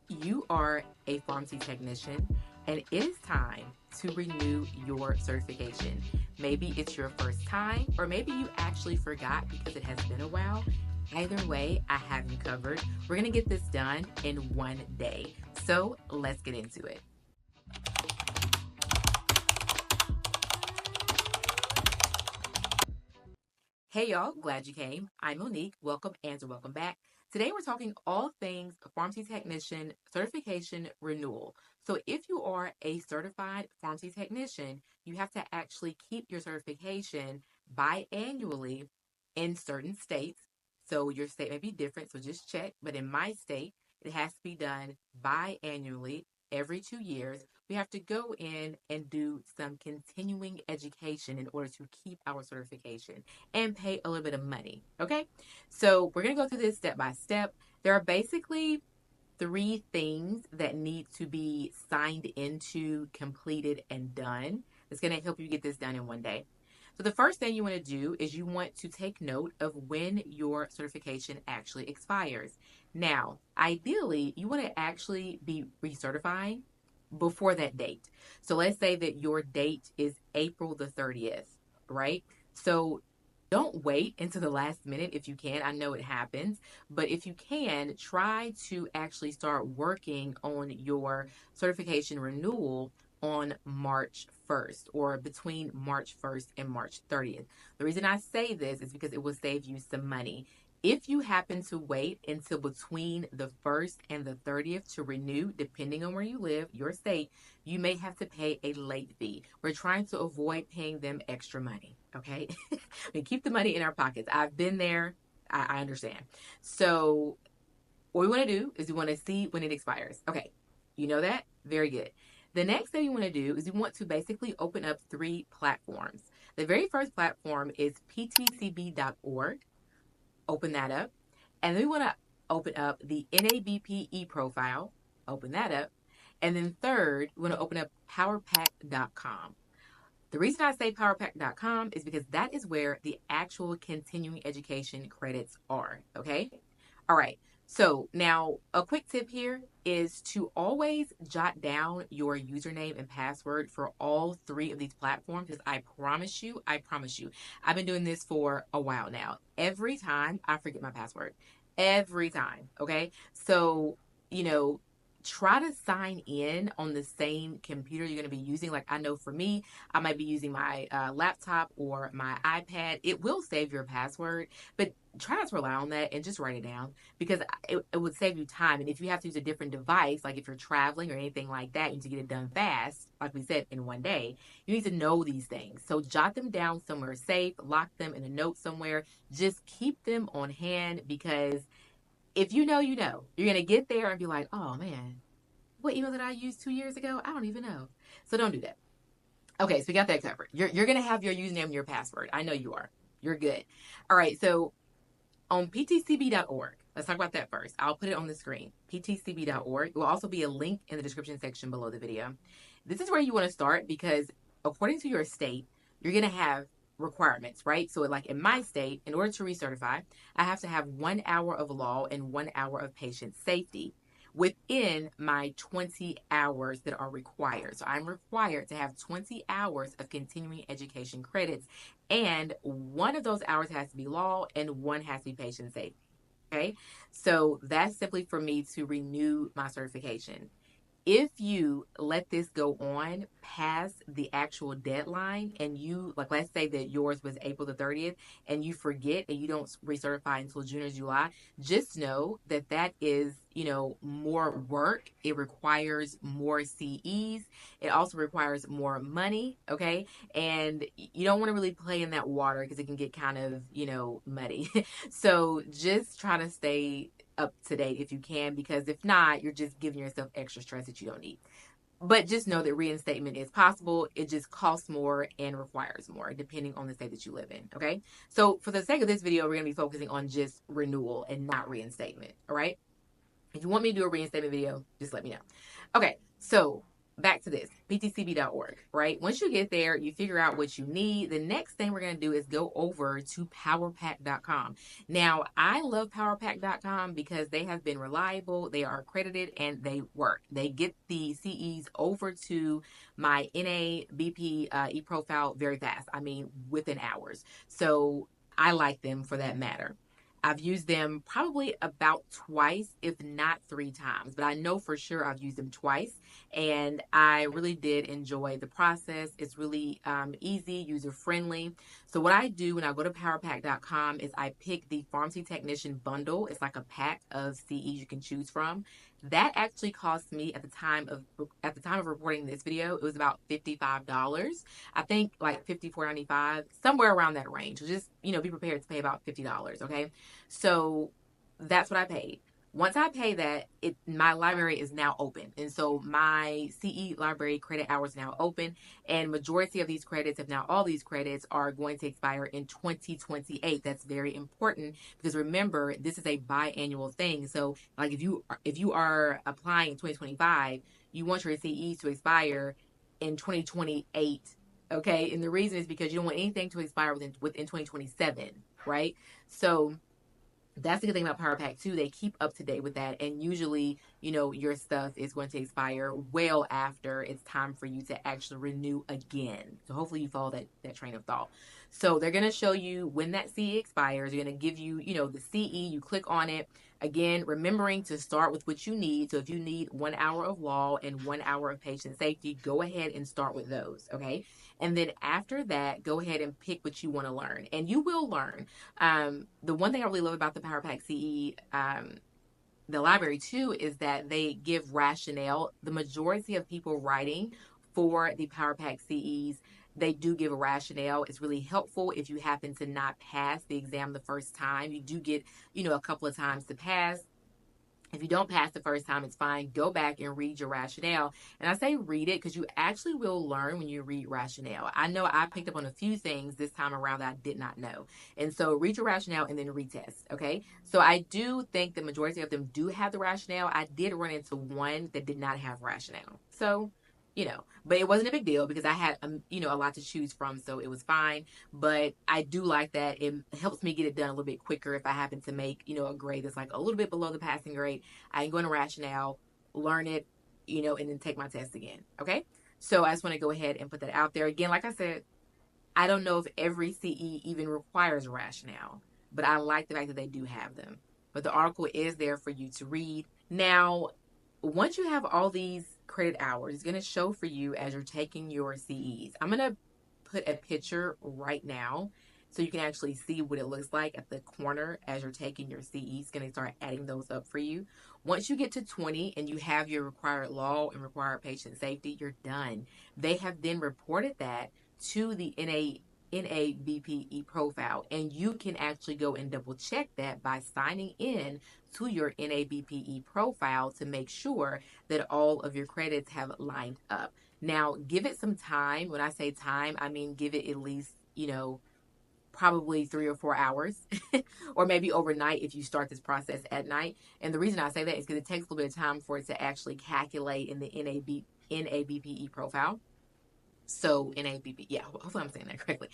You are a pharmacy technician and it is time to renew your certification. Maybe it's your first time, or maybe you actually forgot because it has been a while. Either way, I have you covered. We're going to get this done in one day. So let's get into it. Hey y'all, glad you came. I'm Monique. Welcome and welcome back. Today we're talking all things pharmacy technician certification renewal. So if you are a certified pharmacy technician, you have to actually keep your certification biannually in certain states. So your state may be different, so just check. But in my state, it has to be done biannually every 2 years. We have to go in and do some continuing education in order to keep our certification and pay a little bit of money. Okay. So we're going to go through this step by step. There are basically three things that need to be signed into, completed, and done. It's going to help you get this done in one day. So the first thing you want to do is you want to take note of when your certification actually expires. Now, ideally, you want to actually be recertifying before that date. So let's say that your date is April the 30th, right? So don't wait until the last minute if you can. I know it happens, but if you can, try to actually start working on your certification renewal on March 1st or between March 1st and March 30th. The reason I say this is because it will save you some money. If you happen to wait until between the 1st and the 30th to renew, depending on where you live, your state, you may have to pay a late fee. We're trying to avoid paying them extra money, okay? We keep the money in our pockets. I've been there. I understand. So what we want to do is we want to see when it expires. Okay, you know that? Very good. The next thing you want to do is you want to basically open up three platforms. The very first platform is ptcb.org. Open that up. And then we want to open up the nabp e-profile. Open that up. And then third, we want to open up powerpack.com. The reason I say powerpack.com is because that is where the actual continuing education credits are. Okay. All right. So now a quick tip here is to always jot down your username and password for all three of these platforms because I promise you, I've been doing this for a while now. Every time I forget my password. Every time. Okay. So, you know, try to sign in on the same computer you're going to be using. Like I know for me, I might be using my laptop or my iPad. It will save your password, but try not to rely on that and just write it down because it would save you time. And if you have to use a different device, like if you're traveling or anything like that, you need to get it done fast, like we said, in one day, you need to know these things. So jot them down somewhere safe, lock them in a note somewhere, just keep them on hand because if you know, you know. You're going to get there and be like, oh man, what email did I use 2 years ago? I don't even know. So don't do that. Okay, so we got that covered. You're going to have your username and your password. I know you are. You're good. All right, so on ptcb.org, let's talk about that first. I'll put it on the screen. ptcb.org. It will also be a link in the description section below the video. This is where you want to start because according to your state, you're going to have requirements, right? So like in my state, in order to recertify, I have to have 1 hour of law and 1 hour of patient safety within my 20 hours that are required. So I'm required to have 20 hours of continuing education credits, and one of those hours has to be law and one has to be patient safety. Okay, so that's simply for me to renew my certification. If you let this go on past the actual deadline and you, like, let's say that yours was April the 30th and you forget and you don't recertify until June or July, just know that that is, more work. It requires more CEs. It also requires more money. Okay. And you don't want to really play in that water because it can get kind of, muddy. So just try to stay up to date if you can, because if not, you're just giving yourself extra stress that you don't need. But just know that reinstatement is possible. It just costs more and requires more depending on the state that you live in. Okay. So for the sake of this video, we're going to be focusing on just renewal and not reinstatement. All right. If you want me to do a reinstatement video, just let me know. Okay. So back to this, ptcb.org, right? Once you get there, you figure out what you need. The next thing we're going to do is go over to powerpack.com. Now, I love powerpack.com because they have been reliable, they are accredited, and they work. They get the CEs over to my nabp e-profile very fast. I mean, within hours. So I like them for that matter. I've used them probably about twice, if not 3 times, but I know for sure I've used them twice, and I really did enjoy the process. It's really easy, user friendly. So what I do when I go to powerpack.com is I pick the pharmacy technician bundle. It's like a pack of CEs you can choose from. That actually cost me at the time of recording this video, it was about $55. I think like $54.95, somewhere around that range. So just, be prepared to pay about $50, okay? So that's what I paid. Once I pay that, my library is now open. And so my CE library credit hours now open. And majority of these credits, if not all these credits, are going to expire in 2028. That's very important because remember, this is a biannual thing. So like if you are applying in 2025, you want your CEs to expire in 2028. Okay. And the reason is because you don't want anything to expire within 2027, right? So that's the good thing about Power Pack too. They keep up to date with that, and usually, your stuff is going to expire well after it's time for you to actually renew again. So hopefully you follow that train of thought. So they're going to show you when that CE expires. They're going to give you, the CE. You click on it. Again, remembering to start with what you need. So if you need 1 hour of law and 1 hour of patient safety, go ahead and start with those. Okay. And then after that, go ahead and pick what you want to learn. And you will learn. The one thing I really love about the Power Pack CE, the library too, is that they give rationale. The majority of people writing for the Power Pack CEs, they do give a rationale. It's really helpful if you happen to not pass the exam the first time. You do get, a couple of times to pass. If you don't pass the first time, it's fine. Go back and read your rationale. And I say read it because you actually will learn when you read rationale. I know I picked up on a few things this time around that I did not know. And so read your rationale and then retest, okay? So I do think the majority of them do have the rationale. I did run into one that did not have rationale. So, but it wasn't a big deal because I had, a lot to choose from, so it was fine. But I do like that. It helps me get it done a little bit quicker if I happen to make, a grade that's like a little bit below the passing grade. I can go into rationale, learn it, and then take my test again. Okay. So I just want to go ahead and put that out there. Again, like I said, I don't know if every CE even requires a rationale, but I like the fact that they do have them. But the article is there for you to read. Now, once you have all these credit hours, it's going to show for you as you're taking your CEs. I'm going to put a picture right now so you can actually see what it looks like at the corner as you're taking your CEs. It's going to start adding those up for you. Once you get to 20 and you have your required law and required patient safety, you're done. They have then reported that to the nabp profile, and you can actually go and double check that by signing in to your nabp profile to make sure that all of your credits have lined up. Now, give it some time. When I say time, I mean give it at least, probably 3 or 4 hours or maybe overnight if you start this process at night. And the reason I say that is because it takes a little bit of time for it to actually calculate in the nabp profile. So nabp, yeah, hopefully I'm saying that correctly.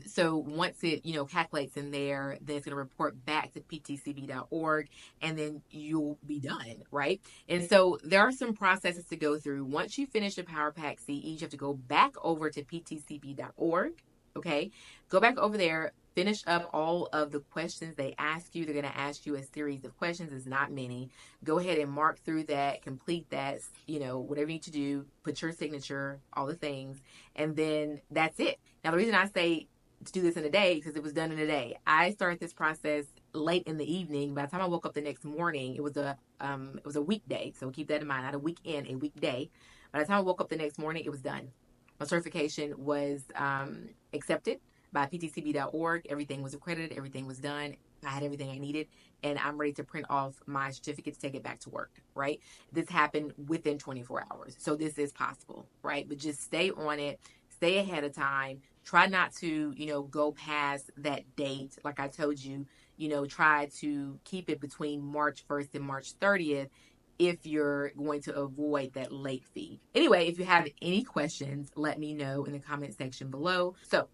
So once it, calculates in there, then it's going to report back to ptcb.org, and then you'll be done, right? And so there are some processes to go through. Once you finish the Power Pack CE, you have to go back over to ptcb.org. Okay, go back over there, finish up all of the questions they ask you. They're going to ask you a series of questions. It's not many. Go ahead and mark through that, complete that, whatever you need to do, put your signature, all the things, and then that's it. Now, the reason I say to do this in a day, because it was done in a day. I started this process late in the evening. By the time I woke up the next morning, it was a weekday. So keep that in mind, not a weekend, a weekday. By the time I woke up the next morning, it was done. My certification was accepted by ptcb.org. Everything was accredited. Everything was done. I had everything I needed, and I'm ready to print off my certificate to take it back to work, right? This happened within 24 hours. So this is possible, right? But just stay on it. Stay ahead of time. Try not to, go past that date. Like I told you, try to keep it between March 1st and March 30th. if you're going to avoid that late fee. Anyway, if you have any questions, let me know in the comment section below. So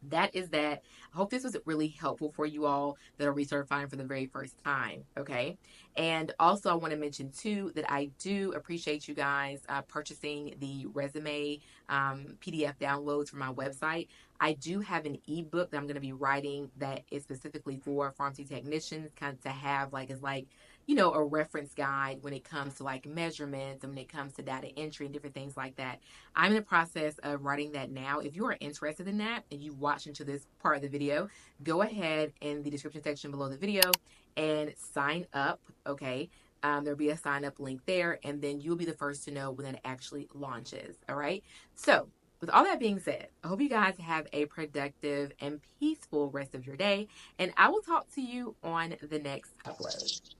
that is that. I hope this was really helpful for you all that are recertifying for the very first time. Okay. And also, I want to mention too that I do appreciate you guys purchasing the resume PDF downloads from my website. I do have an ebook that I'm going to be writing that is specifically for pharmacy technicians, kind of to have like, it's like, a reference guide when it comes to like measurements and when it comes to data entry and different things like that. I'm in the process of writing that now. If you are interested in that and you watch into this part of the video, go ahead in the description section below the video and sign up. Okay. There'll be a sign up link there, and then you'll be the first to know when it actually launches. All right. So, with all that being said, I hope you guys have a productive and peaceful rest of your day, and I will talk to you on the next upload.